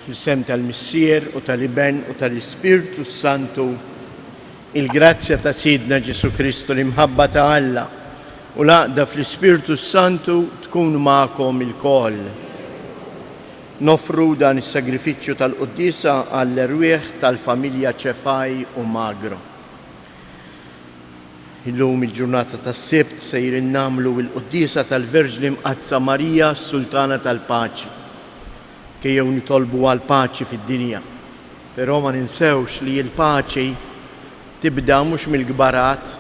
Fl-isem tal-Missier u tal-Ibn u tal-Ispirtu Santu, il-grazzja ta' Sidna Ġesu Kristu l-imħabba ta' Alla u l-għaqda fl-Ispirtu Santu tkun ma'kom il-koll. Nofru dan is-sagrifiċċju tal-Quddisa għall-erwieħ tal-familja Ċefaj u Magro. Illum il-ġurnata tas-Sibt sejr innamlu l-Quddisa tal-Verġni Mqazza Marija Sultana tal-Paċi. Kejjew nitolbu għal paċi fid-dinja. Però ma ninsewx li l-paċi tibda mhux mill-gbarat,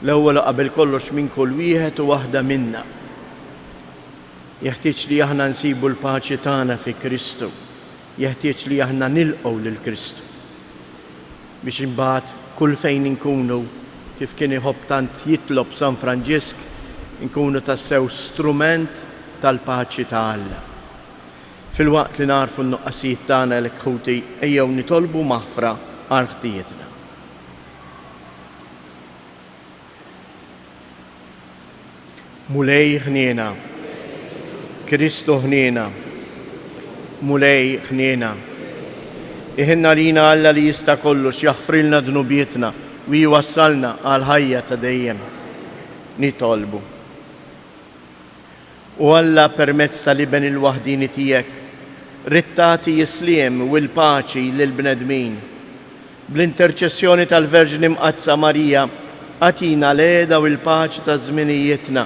l-ewwel qabel kollox minn kull wieħed u waħda minna. Jeħtieġ li aħna nsibu l-paċi tagħna fi Kristu. Jeħtieġ li aħna nilqgħu lil Kristu. Biex imbagħad kull fejn inkunu kif kien iħobb tant jitlob San Franġisk, inkunu tassew strument tal-paċi ta' Alla. Fil-waqt li narfu n-nuqqasijiet tagħna l-kħuti ejjew nitolbu maħfra għal ħtijietna. Mulej ħniena, Kristu ħniena, mulej ħniena. Iħinna lina Alla li jista' kollox jaħfrilna dnubietna u jwassalna għal ħajja ta' dejjem. Nitolbu. U Alla permezz tal-Iben il-waħdini tiegħek rittati jisliem u l-paċi lill-bnedmin. Bl-interċessjoni tal-Verġni Mqazza Marija għatina l-għeda u l-paċi ta' żminijietna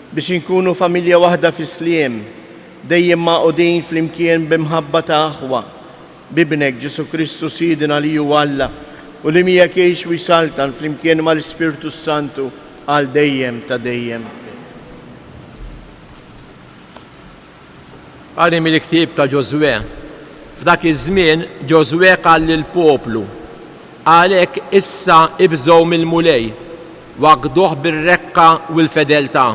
biex inkunu familja waħda fi-sliem, dejjem maqudin flimkien b'imħabba ta' aħwa, bibnek Ġesu Kristu Sidina li hu Alla u li miegħek jgħix u jsaltan flimkien mal-Ispirtu Santu għal dejjem ta' dejjem. Għani mill-ktib ta' Ġosuè. F'dak iż-żmien Ġosuè qal lill-poplu: għalhekk issa ibżgħu mill-mulej, waqduh bir-rekka u l-fedeltà.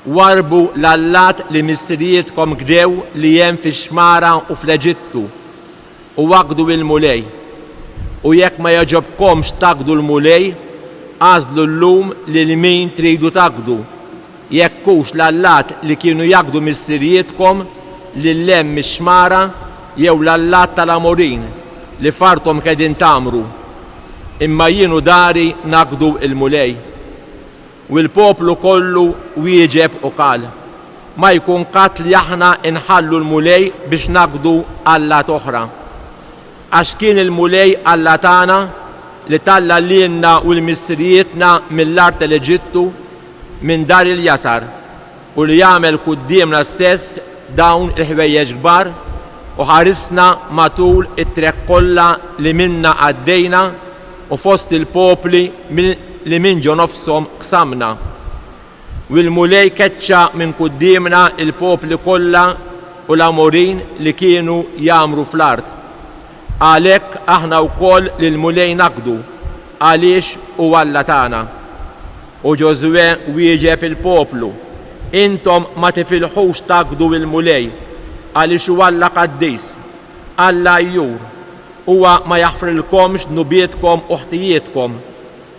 Warbu l-allat li missirietkom gdew li hemm fix-xmara u fl-Eġittu u waqdu il-mulej. U jekk ma jogħġobkomx taqdu l-mulej, għażlu llum lil min tridu taqdu. Jekk hux l-allat li kienu jaqdu missirietkom lil hemm mix-xmara jew l-allat tal-Amorin li fartom qegħdin tagħmru. Imma jienu dari naqdu il-mulej. U l-poplu kollu wieġeb u qal: ma jkun qatt li aħna inħallu l-mulej biex naqdu allat oħra. Għax kien il-mulej Alla tagħna li talla lilna u l-missirietna mill-art tal-Eġittu minn dar il-jasar u li jagħmel qudiemna stess dawn il-ħwejjeġ kbar u ħarisna matul it-triq kollha li minna għaddejna u fost il-popli li minn ġo nofshom qsamna. U l-mulej keċċa minn qudiemna il-popli kollha u l-Amorin li kienu jagħmru fl-art. Għalhekk aħna wkoll lill-mulej naqdu għaliex huwa Alla tagħna. U Ġosuè wieġeb il-poplu: intom ma tifilħux taqdu il-mulej għaliex huwa Alla qaddis, Alla jur, huwa ma jaħfrilkomx dnubietkom u ħtijietkom,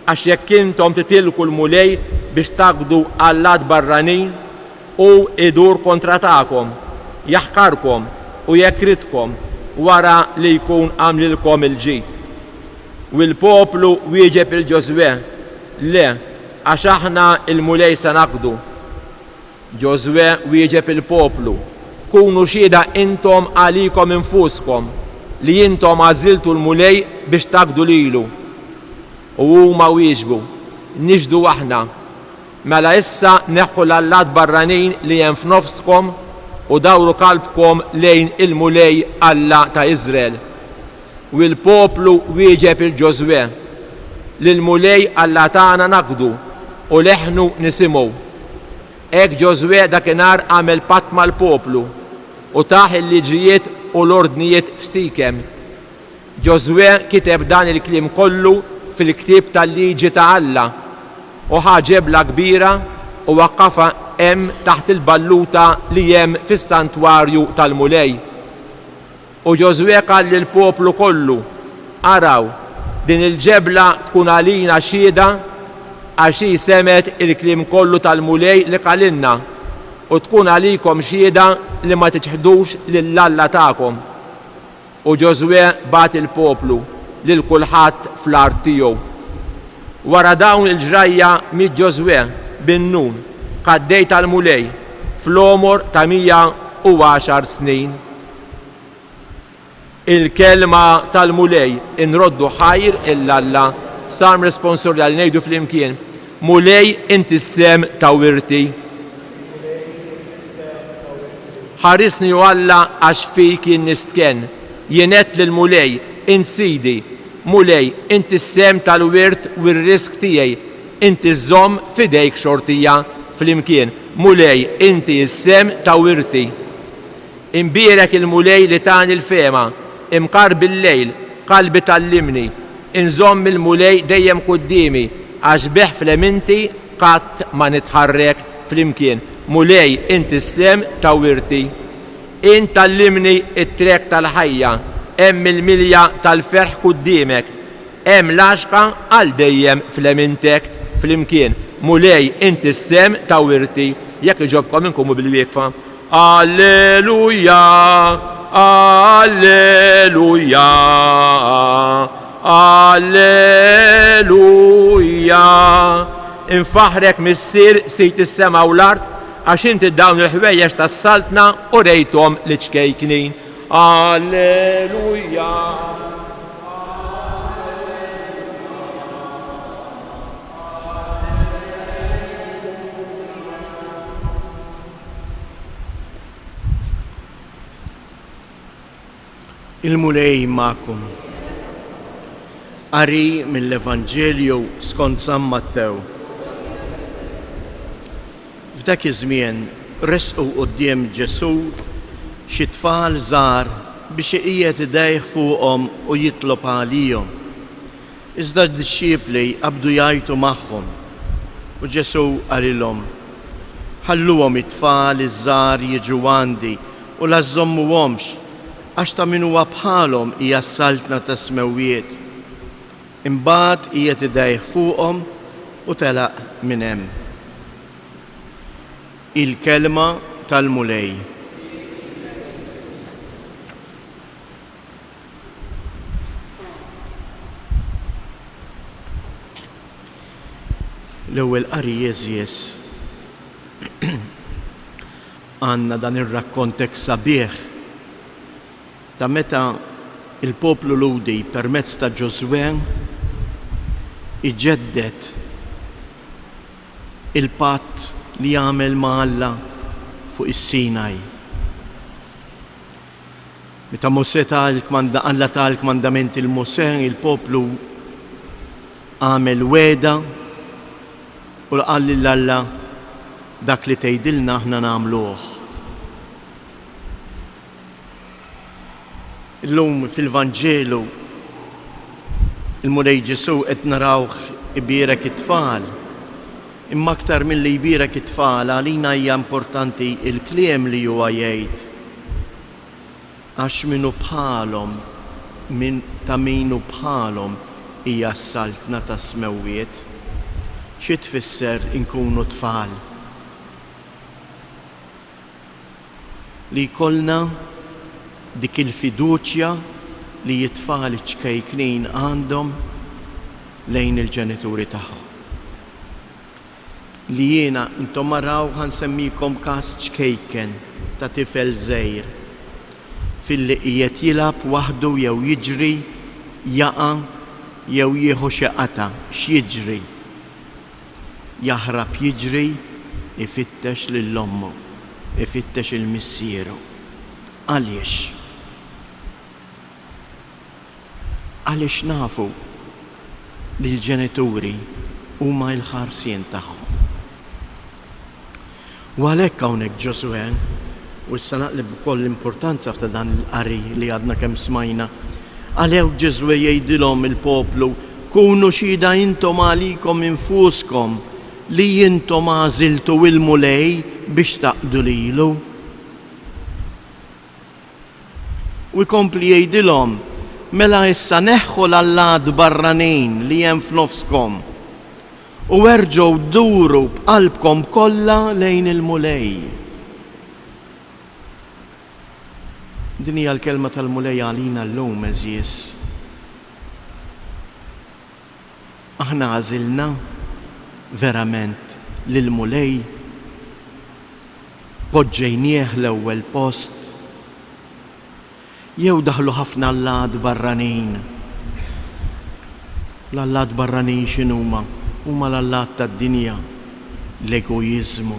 għax jekk intom titilku l-mulej biex taqdu allat barranin u idur kontra tagħkom, jaħkarkom u jekritkom wara li jkun għamlilkom il-ġid. U l-poplu wieġeb il-Ġosuè: le, għax aħna il-mulej se naqdu. Ġosuè wieġeb il-poplu: kunu xhieda intom għalikom infuskom li intom għażiltu l-mulej biex taqdu lilu. U huma wieġbu: nixdu aħna. Mela issa neħħu l-allat barranin li hemm f'nofskom u dawru qalbkom lejn il-mulej Alla ta' Iżrael. U l-poplu wieġeb il-Ġosuè: lill-mulej Alla tagħna naqdu u leħnu nisimgħu. Hekk Ġosuè dakinhar għamel patt mal-poplu u taħ il-liġijiet u l-ordnijiet f'Sikem. Ġosuè kiteb dan il-kliem kollu fil-ktieb tal-liġi ta' Alla u ħaġebla kbira u waqqafa hemm taħt il-balluta li hemm fis-santwarju tal-mulej. U Ġosuè qal lill-poplu kollu: araw, din il-ġebla tkun għalina xhieda għax hi semet il-kliem kollu tal-mulej li qalinna u tkun għalikom xhieda li ma tiġħdux lill-Alla tagħkom. u Ġosuè bat il-poplu lil kulħadd fl-art tiegħu. Wara dawn il-ġrajja miet Ġosuè bin-Nun kaddej tal-mulej fl-omor ta' 110 snin. Il-kelma tal-mulej inroddu ħajr illa sam responsorja li ngħidu fl-imkien. Mulej inti s-sem ta' wirti. Ħarisni u Alla għax fik jien nistken. Jienet lil-mulej insidi. Mulej inti s-sem tal-wirt u r-risk tiegħi. Inti żomm fidejk xortija fl-imkien. Mulej inti s-sem ta' wirti. Imbierek il-mulej li tani l-fema. Imkar bil-lejl, qalbi tallimni, inżomm il-mulej dejjem qudiemi, għax beħ fl-eminti qatt ma nitħarrek fl-imkien. Mulej inti s-sem ta' wirti. Int tallimni it-trek tal-ħajja, hemm il-milja tal-ferħ quddiemek, hemm l-għaxqa għal dejjem fl-emintek fl-imkien. Mulej inti s-sem ta' wirti. Jekk iġobkom inkomu bil-wieqfa. Alleluja! Alleluja, Alleluja. Infaħrek missir sejt is-sema u l-art għax inti dawn il-ħwejjex tas-saltna u rejthom li ċkejknin. Alleluja. Il-mulej ma'kum. Qari mill-Evanġelju skont San Mattew. F'dak iż-żmien resqu quddiem Ġesu xi tfal żgħar biex iqiegħed idejh fuqhom u jitlob għalihom. Iżda d-disċiepli qabdu jgħajtu magħhom u Ġesu qalilhom: ħalluhom it-tfal iż-żgħar jiġu għandi u la żommuhomx għax ta' min huwa bħalhom hija s-saltna ta' smewwiet. Imbagħad qiegħed idejh fuqhom u telaq minn hemm. Il-kelma tal-mulej. L-ewwel qari jeżjes għandna dan ir-rakkontek sabiħ ta' meta il-poplu ludi permezz ta' Ġosuè iġġeddet il-patt li jagħmel ma' Alla fuq is-Sinaj. Meta Mosè Alla ta' l-kmandamenti il-Mosè, il-poplu għamel weda u qal lil Alla dak li tgħidilna aħna nagħmluh. Illum fil-Vanġelu il-mulej Ġesu qed narawh ibierek it-tfal. Imma aktar milli jbierek it-tfal għalina hija importanti il-kliem li huwa jgħid. Għax minu bħalhom ta' minu bħalhom hija s-saltna ta' smewwiet. Xi tfisser inkunu tfal? Li jkollna dik il-fiduċja li jitfall ċkejknin għandhom lejn il-ġenituri tagħhom. Li jiena intom maraw ħansemmikom każ ċkejken ta' tifel żgħir filli qiegħed jilgħab waħdu jew jiġri jaqa' jew jieħu xeqata x'jiġri. Jaħrab jiġri ifittex lil ommu, ifittex il-missieru. Għaliex? Għaliex nafu li l-ġenituri huma l-ħarsien tagħhom. U għalhekk hawnhekk Ġosuè, u issa naqleb ukoll l-importanza f'ta' dan il-qari li għadna kemm smajna, għalhekk Ġosuè jgħidilhom il-poplu: kunu xhieda intom għalikom infuskom li intom għażiltu il-mulej biex taqdu lilu. U jkompli jgħidilhom: mela issa neħħu l-allad barranin li hemm f'nofskom u erġgħu dduru b'qalbkom kollha lejn il-mulej. Din hija l-kelma tal-mulej għalina llum eżies. Aħna għażilna verament lil mulej poġġejnieh l-ewwel post jew daħlu ħafna allad barranin. L-allad barranin x'inhuma? Huma l-allad tad-dinja, l-egoiżmu,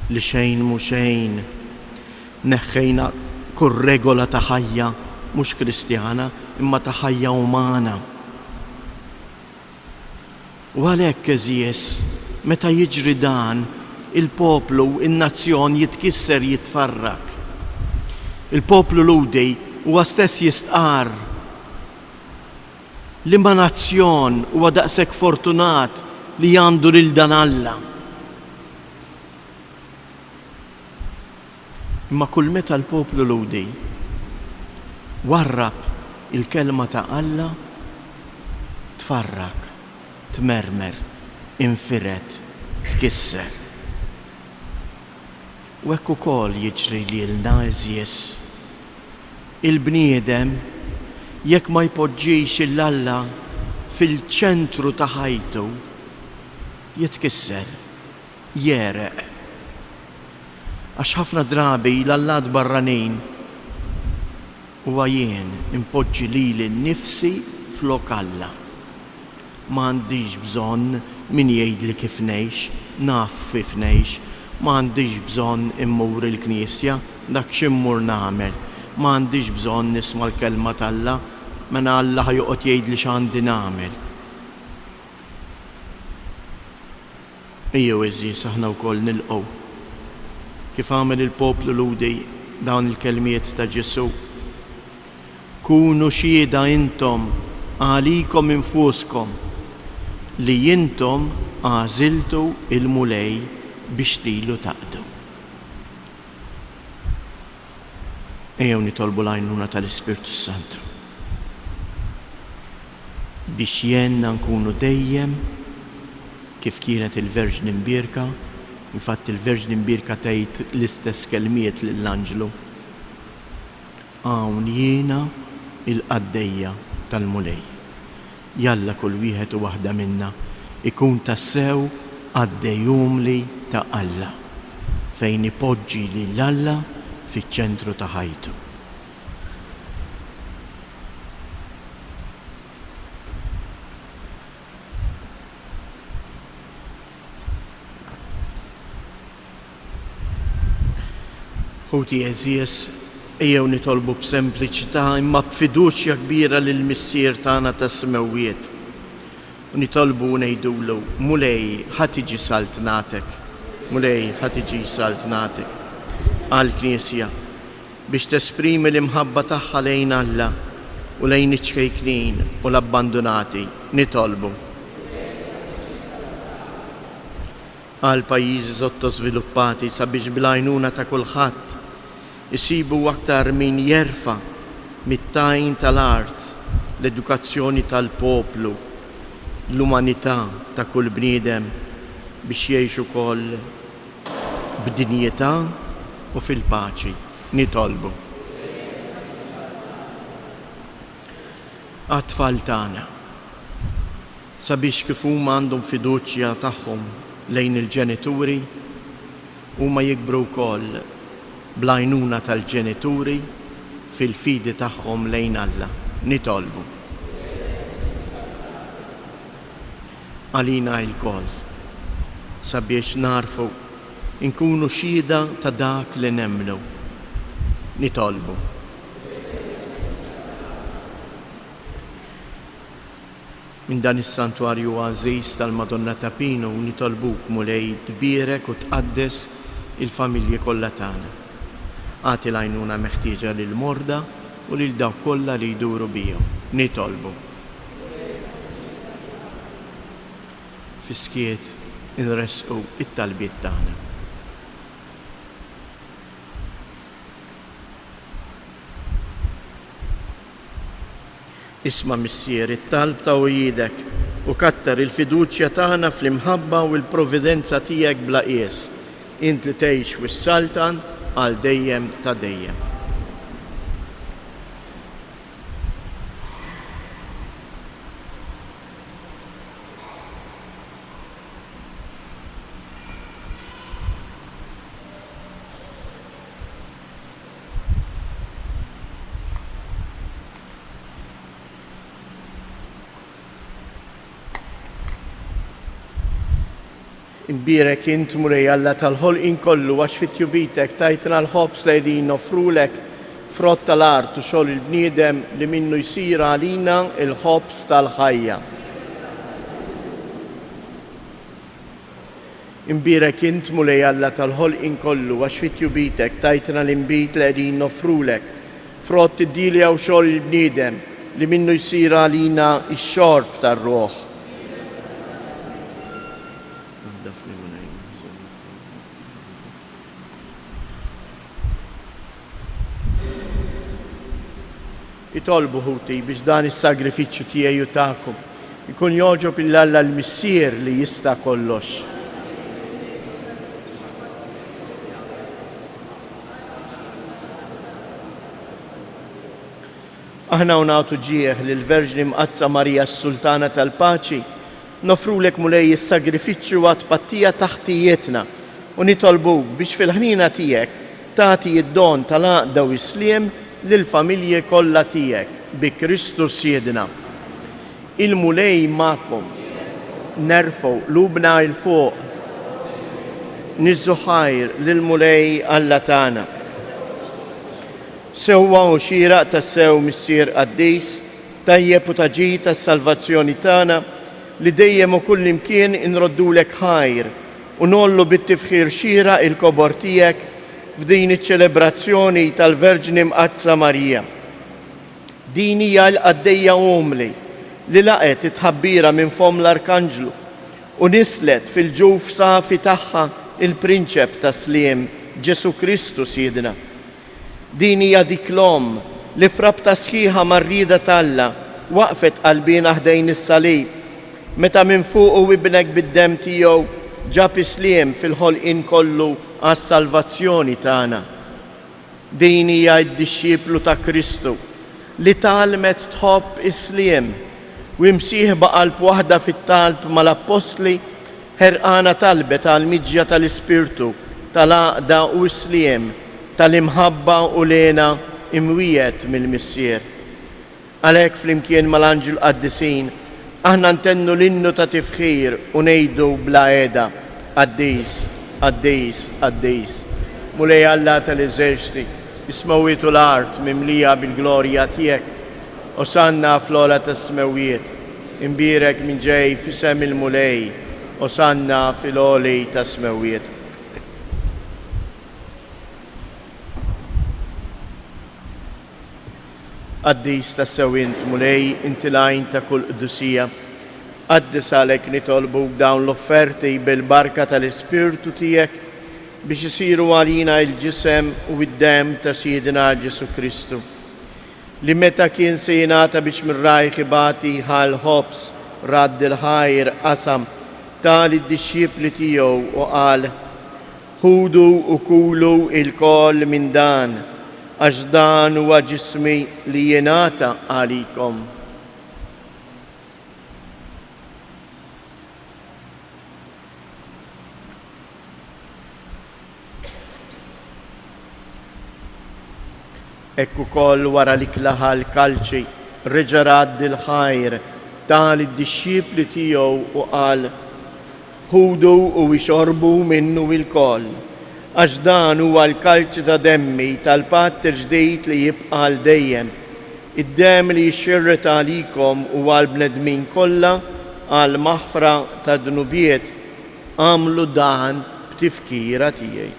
li xejn mhu xejn. Neħħejna kull regola ta' ħajja mhux kristjana imma ta' ħajja umana. U għalhekk eżies, meta jiġri dan, il-poplu, in-nazzjon jitkisser jitfarrak. Il-poplu Ludej huwa stess jistqar. Liema nazzjon huwa daqshekk fortunat li għandu lil dan Alla. Imma kull meta l-poplu Ludej warrab il-kelma ta' Alla, tfarrak, tmermer, infiret, tkisser. U hekk ukoll jiġri lilna eżies. Il-bniedem jekk ma jpoġġix il-Alla fil-ċentru ta' ħajtu, jitkisser, jereq. Għax ħafna drabi l-allad barranin huwa jien impoġġi lili nnifsi flok Alla. M'għandix bżonn min jgħidli kif ngħix, naf kif ngħix, m'għandix bżonn immur il-Knisja, dak x'immur nagħmel, m'għandix bżonn nisma' l-kelma tal-Alla, mena Alla ħajoqgħod jgħidli x'għandi nagħmel. Ejjew eżies aħna wkoll nilqgħu kif għamel il-poplu Ludej dawn il-kelmiet ta' Ġesu. Kunu xhieda intom għalikom infuskom li intom għażiltu il-mulej biex tilu taqdu. Ejjew nitolbu l-għajnuna tal-Ispirtu Santu biex jenna nkunu dejjem kif kienet il-Verġni Mbierka. Infatti il-Verġni Mbierka tgħid l-istess kelmiet lill-Anġlu. Hawn jiena il-qaddejja tal-mulej. Jalla kull wieħed u waħda minna ikun tassew qaddejjumli ta' Alla fejn ipoġġi lil Alla fiċ-ċentru ta' ħajtu. Ħuti eżies, ejjew nitolbu b'sempliċità imma b'fiduċja kbira lill-Missier tagħna tas-semewwiet. U nitolbu ngħidulu, mulej ħadd iġi salt nagħtek, mulej ħadd iġi salt nagħtek għall-Knisja biex tesprimi l-imħabba tagħha lejn Alla u lejn iċ-ċkejknin u l-abbandonati. Nitolbu għal pajjiżi sottosviluppati sabiex bil-għajnuna ta' kulħadd isibu aktar min jerfa mit-tajn tal-art, l-edukazzjoni tal-poplu, l-umanità ta' kull bniedem biex jgħixu koll b'dinjetà u fil-paċi. Nitolbu għat-tfal tagħna sabiex kif huma għandhom fiduċja tagħhom lejn il-ġenituri huma jikbru wkoll bl-għajnuna tal-ġenituri fil-fidi tagħhom lejn Alla. Nitolbu għalina l-koll sabiex narfu nkunu xhieda ta' dak li nemmnu. Nitolbu minn dan is-santwarju għażiż tal-Madonna ta' Pino nitolbuk mulej tbierek u tqaddes il-familji kollha tagħna. Għati l-għajnuna meħtieġa lill-morda u lil dawk kollha li jduru bihom. Nitolbu fiskiet inresqu it-talbiet tagħna. Isma' Missier it-talb ta' ujidek u kattar il-fiduċja tagħna fl-imħabba u l-providenza tiegħek bla qies. Int li tgħix wis-Saltan għal dejjem ta' dejjem. Imbirek int mulej Alla tal-ħolqin kollu għax fit-tjubitek tajtna l-ħobs li qegħdin nofrulek frott tal-art u xogħol il-bniedem li minnu jsir għalina il-ħobs tal-ħajja. Imbirek int mulej Alla tal-ħolqin kollu għax fit-tjubitek tajtna l-imbit li qegħdin nofrulek frott id-dilja u xogħol il-bniedem li minnu jsir għalina x-xorb tar-ruħ. Itolbu ħuti biex dan is-sagrifiċċju tiegħi u tagħkom ikun joġob il-Alla l-Missier li jista' kollox. Aħna nagħtu ġieħ lil Verġni Mqazza Marija s-Sultana tal-Paċi nofrulek mulej is-sagrifiċċju għat-tpattija taħtijietna u nitolbuk biex fil-ħnina tiegħek tagħti id-don tal-għaqda u s-sliem lill-familji kollha tiegħek bi Kristus Siedna. Il-mulej magħkom nerfgħu lubna il fuq niżżu ħajr lill-mulej Alla tagħna. Sewwa u xieraq tas-sew Missier Qaddis tajjeb u taġi tas-salvazzjoni tagħna li dejjem u kull imkien inroddulek ħajr u nollu bit-tifħir xieraq il-kobor tiegħek f'din iċ-ċelebrazzjoni tal-Verġni Mqazza Marija. Din hija l-qaddejja umli li laqet itħabbira minn fom l-Arkanġlu u nislet fil-ġuf safi tagħha il-Prinċep tas-Sliem Ġesu Kristu Siedna. Din hija dik l-om li frabta sħiħa mar-rieda talla waqfet qalbina ħdejn is-salib meta minn fuq u ibnek bid-dem tiegħu ġab isliem fil-ħolqien kollu għas-salvazzjoni tagħna. Din hija d-dixxieplu ta' Kristu li talmet tħobb isliem u msieħba qalb waħda fit-talb mal-Apostli ħerqana talbet għall-miġja tal-Ispirtu tal-għaqda u isliem tal-imħabba u lena imwiet mill-Missier. Għalhekk flimkien mal-Anġel Qaddisin aħna ntennu l-innu ta' tifħir u ngħidu bla qiegħda Qaddis, Qaddis, Qaddis. Mulej Alla tal-eżerċiti, ismawietu l-art mimlija bil-glorja tiegħek, osanna fl-ola tas-smewiet, imbirek minn ġej f'isem il-mulej, osanna fil-oli tas-smewiet. Qaddis tas-sewint mulej inti lajn ta' kull qdusija. Qaddis għalhekk nitolbuk dawn l-offerti bil-barka tal-Ispirtu tiegħek biex isiru għalina il-ġisem u id-dem ta' Siedna Ġesu Kristu. Li meta kien se jingħata biex mir-rajħ ibati ħal ħobs radd il-ħajr qasam tal id-dixxiepli tiegħu u qal: ħudu u kulu il-koll minn dan għax dan huwa ġismi li jingħata għalikom. Ekku koll wara li klaħa l-kalċi reġa' radd il-ħajr tal id-dixxiepli tiegħu u qal: ħudu u ixorbu minnu il-koll għax dan huwa l-kalċi ta' demmi tal-patt il-ġdid li jibqa' għal dejjem, id-dem li jxirret għalikom u għall-bnedmin kollha għal maħfra ta' dnubiet. Għamlu dan b'tifkira tiegħi.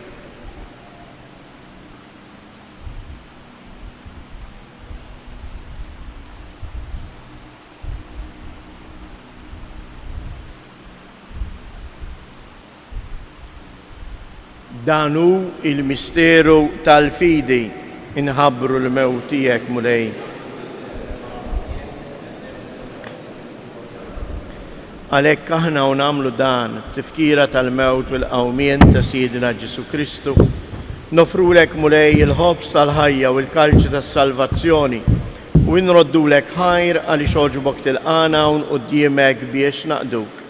Dan hu il-misteru tal-fidi inħabbru l-mewt tiegħek mulej. Għalhekk aħna nagħmlu dan b'tifkira tal-mewt u l-qawmien ta' Siedna Ġesu Kristu, nofrulek mulej il-ħobs tal-ħajja u l-kalċi tas-salvazzjoni u nroddulek ħajr għaliex oġbok tilqana u nquddiemek biex naqduk.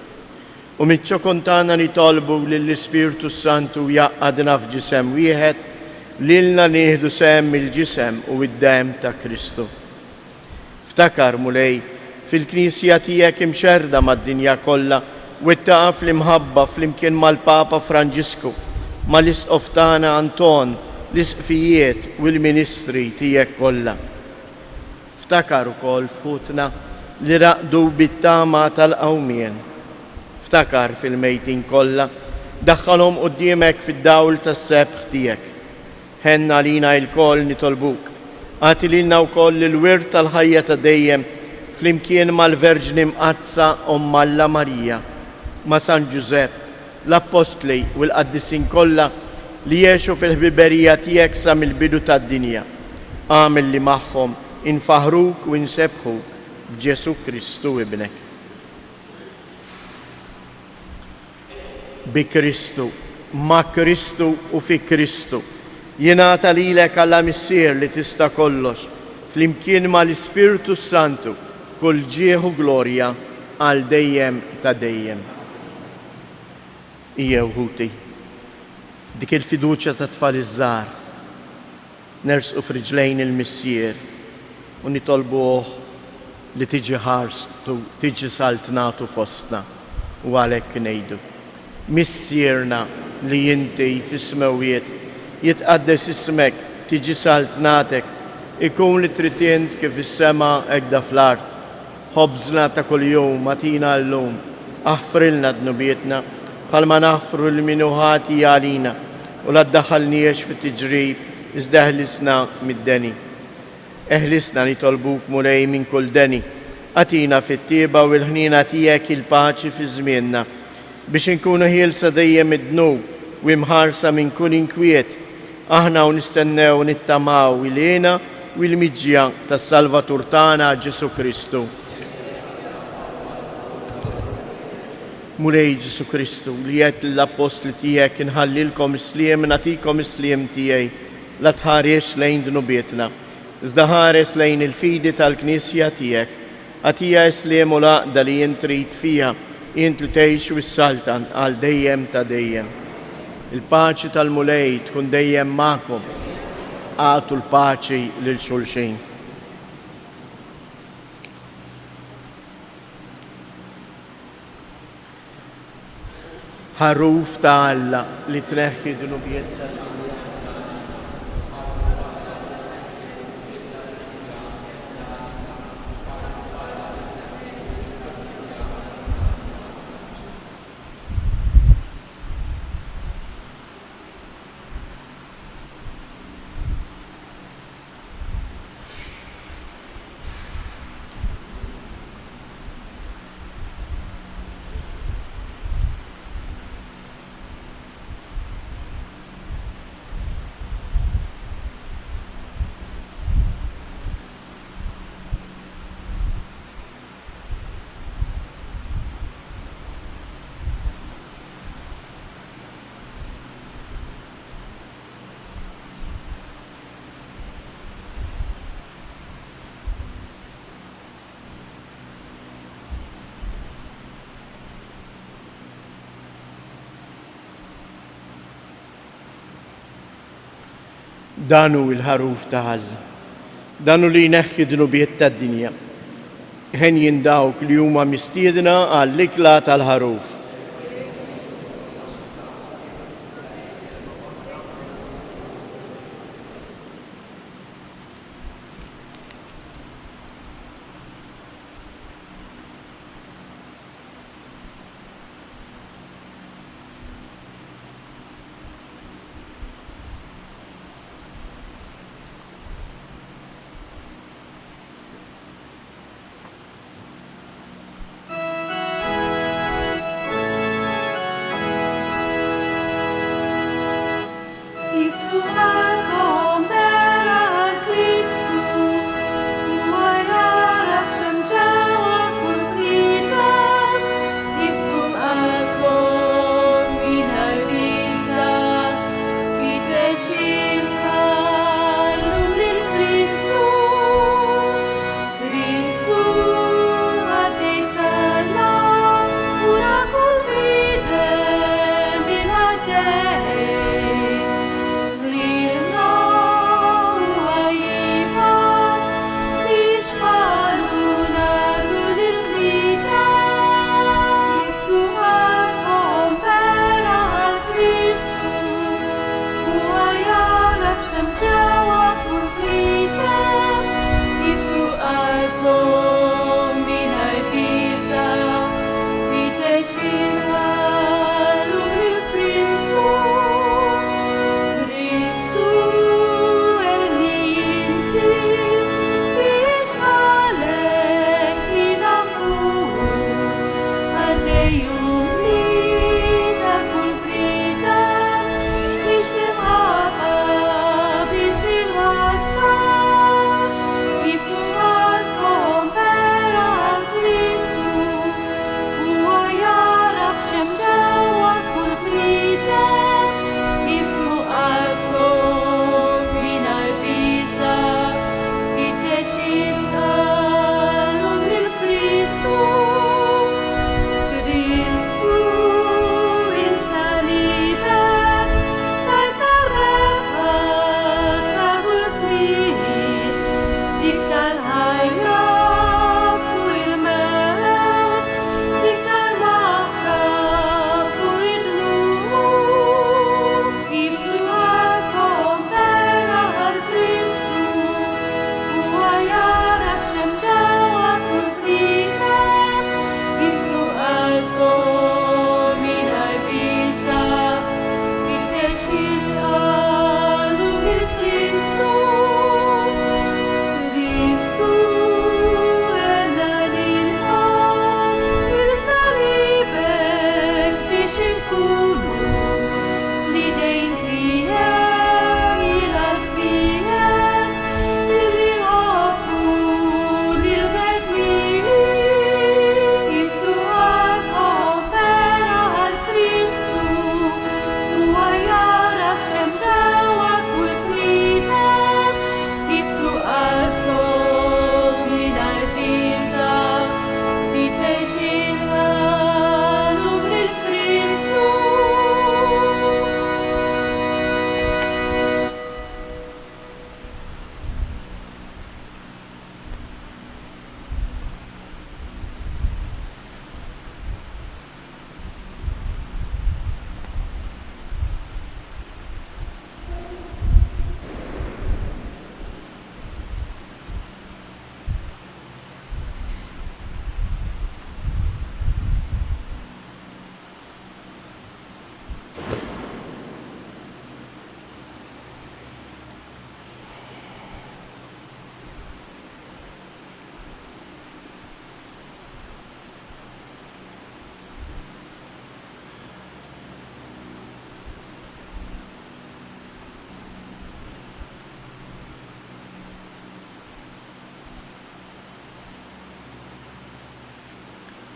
U miċ-ċokontana nitolbu lill-Ispirtu Santu jaqgħadna f'ġisem wieħed lilna nieħdu sehem il-ġisem u id-dem ta' Kristu. Ftakar mulej fil-Knisja tiegħek imxerda mad-dinja kollha wittaqa fl-imħabba fl-imkien mal-Papa Franġisku, mal-Isqof tagħna Anton, l-isqfijiet u l-ministri tiegħek kollha. Ftakar ukoll fħutna li raqdu bit-tama tal-qawmien. Ftakar fil-mejtin kollha, daħħalhom quddiemek fid-dawl tas-sebħ tiegħek. Ħenna lina l-koll nitolbuk, għati lilna wkoll il-wirt tal-ħajja ta' dejjem flimkien mal-Verġni Mqazza Omma Alla Marija, ma' San Giuseppe, l-Apostli u l-Qaddisin kollha li jgħixu fil-ħbiberija tiegħek sa mill-bidu tad-dinja. Għamel li magħhom infaħruk u nsebħuk b'Ġesu Kristu ibnek. Bi Kristu, ma' Kristu u fi Kristu, jingħata lilek Alla Missier li tista' kollox, flimkien mal-Ispiritu Santu, kull ġieħu glorja għal dejjem ta' dejjem. Ija uħuti, dik il-fiduċja ta' tfal iż-żgħar, nersqu f'riġlejn il-Missier u nitolbuh li tiġi ħarstu, tiġi saltnatu fostna u għalhekk ngħidu. Missierna li inti fis-smawiet jitqaddes ismek, tiġi saltnatek, ikun li tritient kif is-sema hekk fl-art. Ħobżna ta' kuljum atina llum, aħfrilna dnubietna bħalma naħfru l-minuħati għalina u la ddaħħalniex fit-tiġrib iżda eħlisna mid-deni. Eħlisna nitolbuk mulej minn kull deni, atina fit-tieba u l-ħnina tiegħek il-paċi fi żmienna biex inkunu ħielsa dejjem id-dnub u imħarsa minn kull inkwiet, aħna u nistennew nittamaw ilena u l-miġja tas-Salvatur tagħna Ġesu Kristu. Mulej Ġesu Kristu li jgħid l-apostli tiegħek inħallilkom isliem nagħtikom isliem tiegħi la tħares lejn dnubietna, iżda ħares lejn il-fidi tal-Knisja tiegħek, għatija isliem u laqda li jien trid fiha jien li tgħix u s-saltan għal dejjem ta' dejjem. Il-paċi tal-mulej tkun dejjem magħkom, għatu l-paċi lil xulxin. Ħaruf ta' Alla li tneħħi dnubiet tal-dinja. Danu il-ħaruf ta' Alla, danu li jneħħi dnubiet tad-dinja. Ħen jindawk li huma mistiedna għall-ikla tal-ħaruf.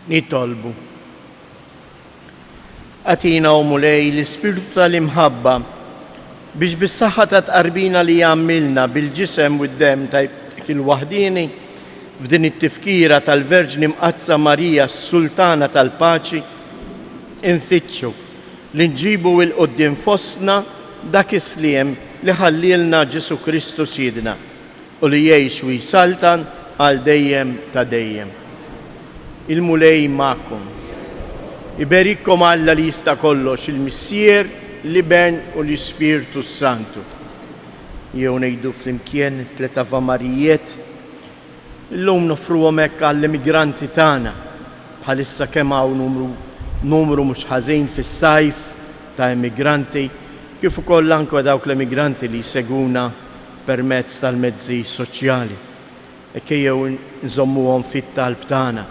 Nitolbu. Atina u mulej l-Ispirtu tal-imħabba biex bis-saħħa ta' tqarbina li jagħmilna bil-ġisem u d-dem ta' il-waħdini f'din it-tifkira tal-Verġni Mqazza Marija s-Sultana tal-Paċi infittxu li nġibu il-qoddim fostna dak isliem li ħallilna Ġesu Kristu Sidna u li jgħix u jsaltan għal dejjem ta' dejjem. Il-mulej ma'kum. Iberikkom Alla li jista' kollox il-Missier, l-Ibn u l-Ispirtu Santu. Jew ngħidu flimkien tleta Avamarijiet, illum nofruhom hekk għall-immigranti tagħna bħalissa kemm hawn numru mhux ħażin fis-sajf ta' immigranti kif ukoll anke dawk l-immigranti li jseguna permezz tal-mezzi soċjali. Ejjew nżommuhom fit-talb tagħna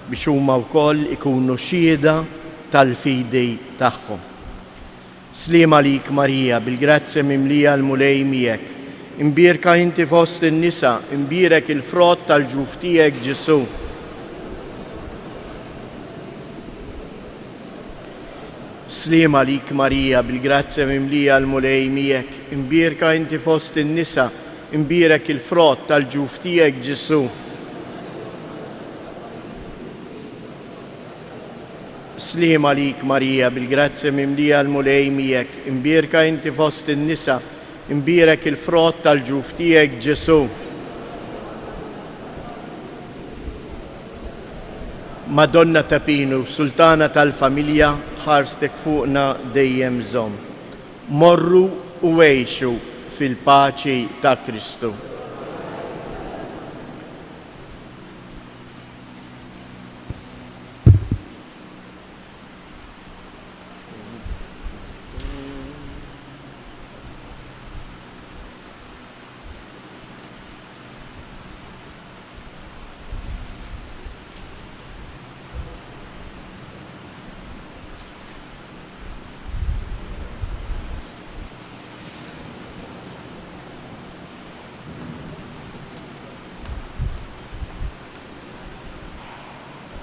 biex huma wkoll ikunu xhieda tal-fidi tagħhom. Sliem għalik Marija, bil-grazzja mimlija l-mulej miegħek. Imbierka inti fost in-nisa, imbierek il-frott tal-ġuf tiegħek Ġesu. Sliem għalik Marija, bil-grazzja mimlija l-mulej miegħek. Imbierka inti fost in-nisa, imbierek il-frott tal-ġuf tiegħek Ġesu. Sliem għalik Marija, bil-grazzja mimlija l-mulej miegħek. Imbierka inti fost in-nisa, imbierek il-frott tal-ġuf tiegħek Ġesu. Madonna ta' Pinu, Sultana tal-Familja, ħarstek fuqna dejjem żomm. Morru u għejxu fil-paċi ta' Kristu.